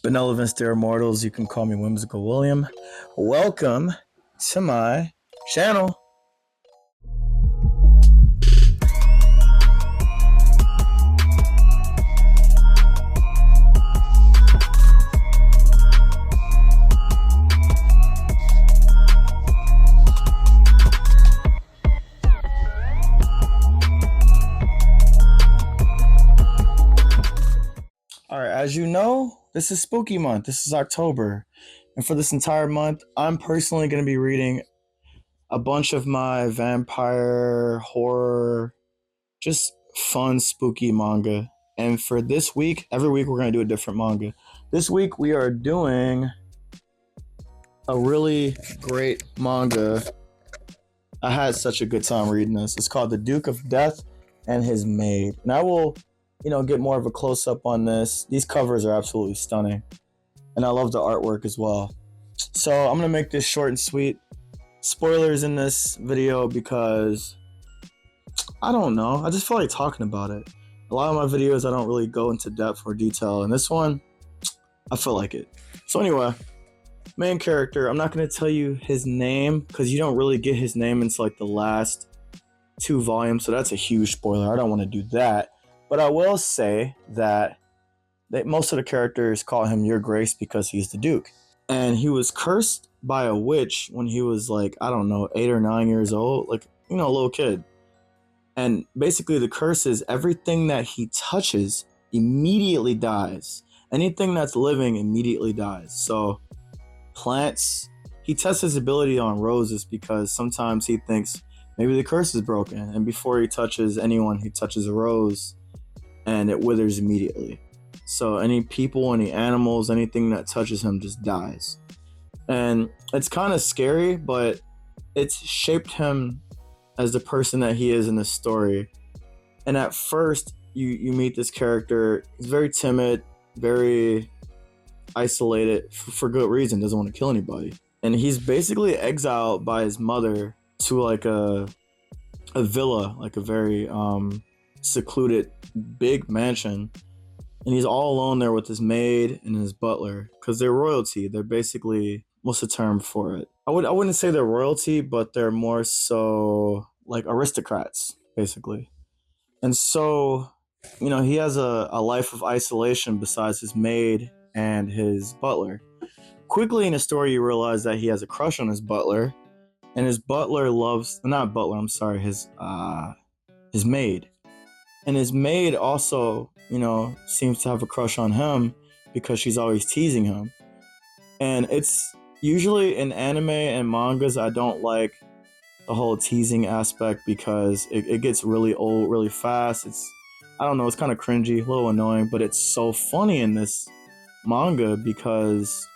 Benevolence, dear mortals, you can call me Whimsical William. Welcome to my channel. Alright, as you know, this is spooky month. This is October. And for this entire month, I'm personally going to be reading a bunch of my vampire, horror, just fun, spooky manga. And for this week, every week we're going to do a different manga. This week we are doing a really great manga. I had such a good time reading this. It's called The Duke of Death and His Maid. And I will get more of a close-up on this. These covers are absolutely stunning. And I love the artwork as well. So I'm going to make this short and sweet. Spoilers in this video because, I don't know, I just feel like talking about it. A lot of my videos, I don't really go into depth or detail. And this one, I feel like it. So anyway, main character, I'm not going to tell you his name because you don't really get his name until like the last 2 volumes. So that's a huge spoiler. I don't want to do that. But I will say that most of the characters call him Your Grace because he's the Duke. And he was cursed by a witch when he was like, I don't know, 8 or 9 years old. Like, a little kid. And basically the curse is everything that he touches immediately dies. Anything that's living immediately dies. So plants, he tests his ability on roses because sometimes he thinks maybe the curse is broken. And before he touches anyone, he touches a rose. And it withers immediately. So any people, any animals, anything that touches him just dies. And it's kind of scary, but it's shaped him as the person that he is in the story. And at first, you meet this character. He's very timid, very isolated for good reason. Doesn't want to kill anybody. And he's basically exiled by his mother to like a villa, like a very secluded big mansion, and he's all alone there with his maid and his butler because they're royalty. They're basically, what's the term for it? I wouldn't say they're royalty, but they're more so like aristocrats basically. And so he has a life of isolation besides his maid and his butler. Quickly in the story you realize that he has a crush on his butler, and his butler loves, not butler, I'm sorry, his maid. And his maid also, seems to have a crush on him because she's always teasing him. And it's usually in anime and mangas, I don't like the whole teasing aspect because it gets really old really fast. It's kind of cringy, a little annoying, but it's so funny in this manga because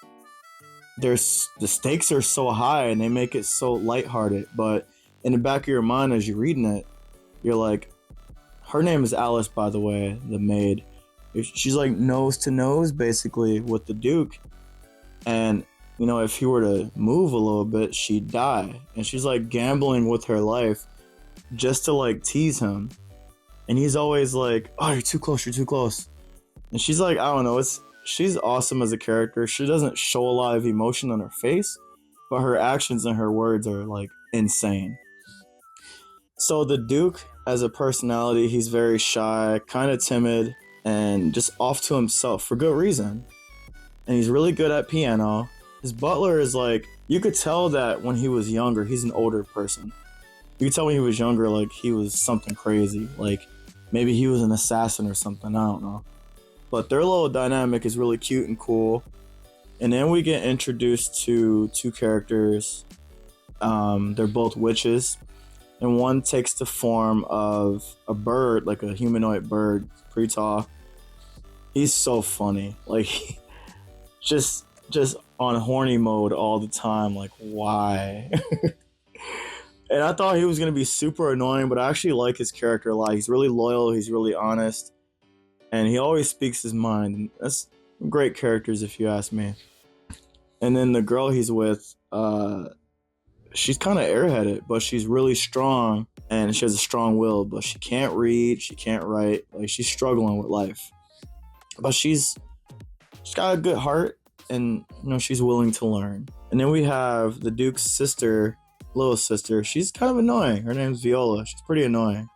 the stakes are so high and they make it so lighthearted. But in the back of your mind as you're reading it, you're like, her name is Alice, by the way, the maid. She's like nose to nose, basically, with the Duke. And, if he were to move a little bit, she'd die. And she's like gambling with her life just to like tease him. And he's always like, oh, you're too close, you're too close. And she's like, I don't know, she's awesome as a character. She doesn't show a lot of emotion on her face, but her actions and her words are like insane. So the Duke, as a personality, he's very shy, kind of timid, and just off to himself for good reason. And he's really good at piano. His butler is like, you could tell that when he was younger, he's an older person. You could tell when he was younger, like he was something crazy. Like maybe he was an assassin or something, I don't know. But their little dynamic is really cute and cool. And then we get introduced to 2 characters. They're both witches. And one takes the form of a bird, like a humanoid bird, pretty tall. He's so funny. Like, just on horny mode all the time. Like, why? And I thought he was going to be super annoying, but I actually like his character a lot. He's really loyal. He's really honest. And he always speaks his mind. And that's great characters, if you ask me. And then the girl he's with, she's kind of airheaded, but she's really strong, and she has a strong will, but she can't read, she can't write, like she's struggling with life. But she's she's got a good heart, and she's willing to learn. And then we have the Duke's sister, little sister. She's kind of annoying. Her name's Viola. She's pretty annoying.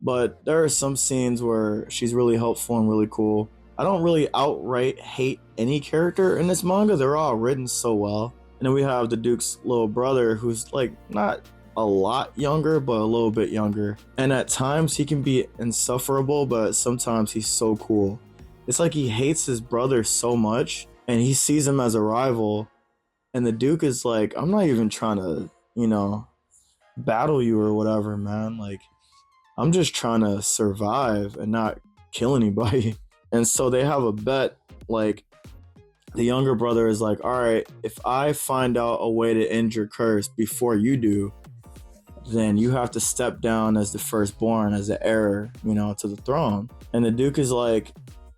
But there are some scenes where she's really helpful and really cool. I don't really outright hate any character in this manga. They're all written so well. And then we have the Duke's little brother, who's like not a lot younger, but a little bit younger. And at times he can be insufferable, but sometimes he's so cool. It's like he hates his brother so much, and he sees him as a rival. And the Duke is like, I'm not even trying to, battle you or whatever, man. Like, I'm just trying to survive and not kill anybody. And so they have a bet. Like, the younger brother is like, all right, if I find out a way to end your curse before you do, then you have to step down as the firstborn, as the heir, to the throne. And the Duke is like,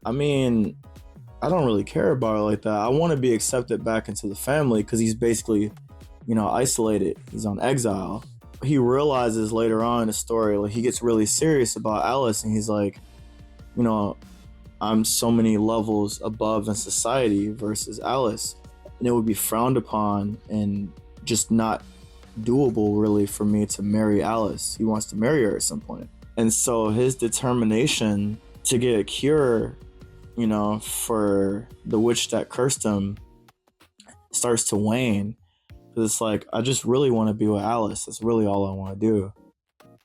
I mean, I don't really care about it like that. I want to be accepted back into the family, because he's basically, isolated. He's on exile. He realizes later on in the story, like, he gets really serious about Alice, and he's like, I'm so many levels above in society versus Alice, and it would be frowned upon and just not doable really for me to marry Alice. He wants to marry her at some point. And so his determination to get a cure, for the witch that cursed him starts to wane. Because it's like, I just really want to be with Alice. That's really all I want to do.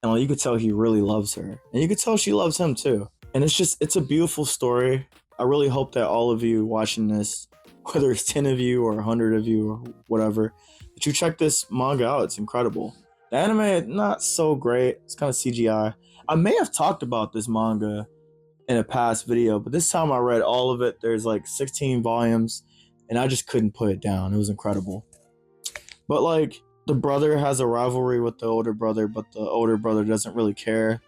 And like, you could tell he really loves her. And you could tell she loves him too. And it's a beautiful story. I really hope that all of you watching this, whether it's 10 of you or 100 of you or whatever, that you check this manga out. It's incredible. The anime, not so great. It's kind of CGI. I may have talked about this manga in a past video, but this time I read all of it. There's like 16 volumes, and I just couldn't put it down. It was incredible. But like, the brother has a rivalry with the older brother, but the older brother doesn't really care.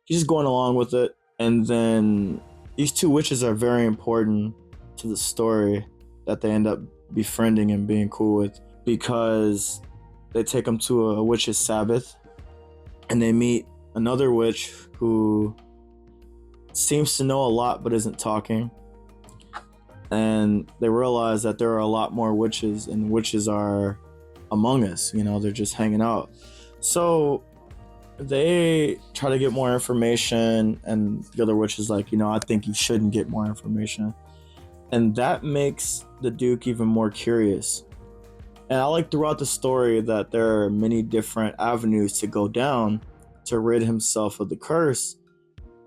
He's just going along with it. And then these two witches are very important to the story that they end up befriending and being cool with, because they take them to a witch's sabbath, and they meet another witch who seems to know a lot but isn't talking. And they realize that there are a lot more witches, and witches are among us, they're just hanging out. So they try to get more information, and the other witch is like, I think you shouldn't get more information. And that makes the Duke even more curious. And I like throughout the story that there are many different avenues to go down to rid himself of the curse.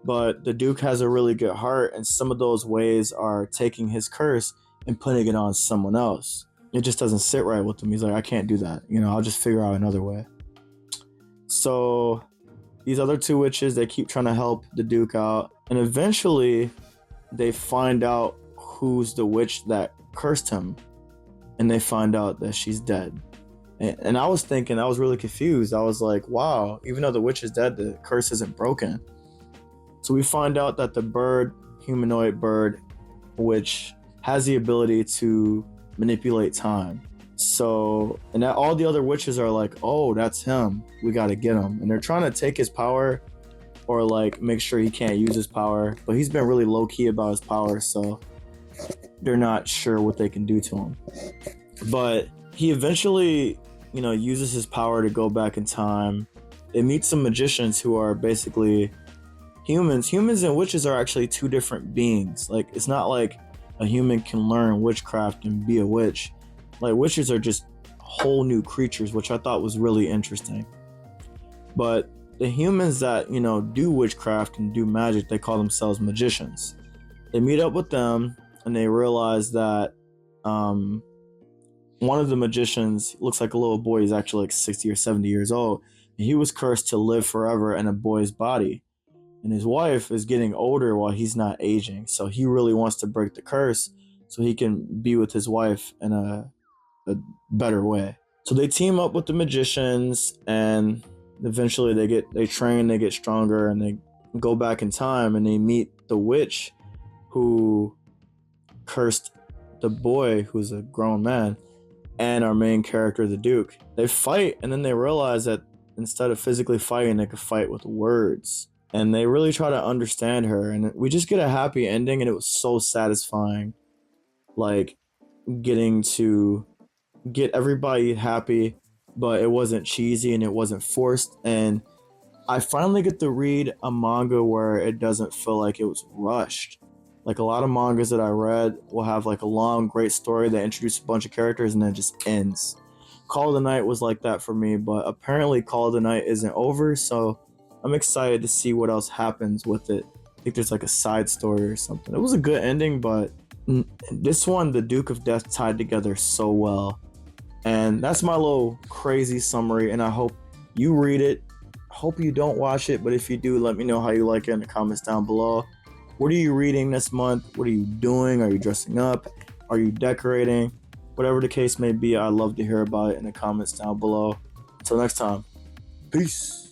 But the Duke has a really good heart, and some of those ways are taking his curse and putting it on someone else. It just doesn't sit right with him. He's like, I can't do that. I'll just figure out another way. So these other two witches, they keep trying to help the Duke out. And eventually they find out who's the witch that cursed him. And they find out that she's dead. And I was thinking, I was really confused. I was like, wow, even though the witch is dead, the curse isn't broken. So we find out that the bird, humanoid bird, which has the ability to manipulate time. So, and that all the other witches are like, oh, that's him. We got to get him. And they're trying to take his power, or like make sure he can't use his power. But he's been really low key about his power, so they're not sure what they can do to him. But he eventually, uses his power to go back in time. They meet some magicians who are basically humans. Humans and witches are actually two different beings. Like, it's not like a human can learn witchcraft and be a witch. Like, witches are just whole new creatures, which I thought was really interesting. But the humans that, do witchcraft and do magic, they call themselves magicians. They meet up with them, and they realize that one of the magicians looks like a little boy. He's actually like 60 or 70 years old. And he was cursed to live forever in a boy's body. And his wife is getting older while he's not aging. So he really wants to break the curse so he can be with his wife in a better way. So they team up with the magicians, and eventually they train, they get stronger, and they go back in time, and they meet the witch who cursed the boy, who's a grown man, and our main character, the Duke. They fight, and then they realize that instead of physically fighting, they could fight with words. And they really try to understand her, and we just get a happy ending, and it was so satisfying. like getting to get everybody happy, but it wasn't cheesy and it wasn't forced. And I finally get to read a manga where it doesn't feel like it was rushed. Like a lot of mangas that I read will have like a long, great story that introduces a bunch of characters and then it just ends. Call of the Night was like that for me, but apparently Call of the Night isn't over, so I'm excited to see what else happens with it. I think there's like a side story or something. It was a good ending, but this one, the Duke of Death tied together so well. And that's my little crazy summary, and I hope you read it. Hope you don't watch it, but if you do, let me know how you like it in the comments down below. What are you reading this month? What are you doing? Are you dressing up? Are you decorating? Whatever the case may be, I'd love to hear about it in the comments down below. Until next time, peace.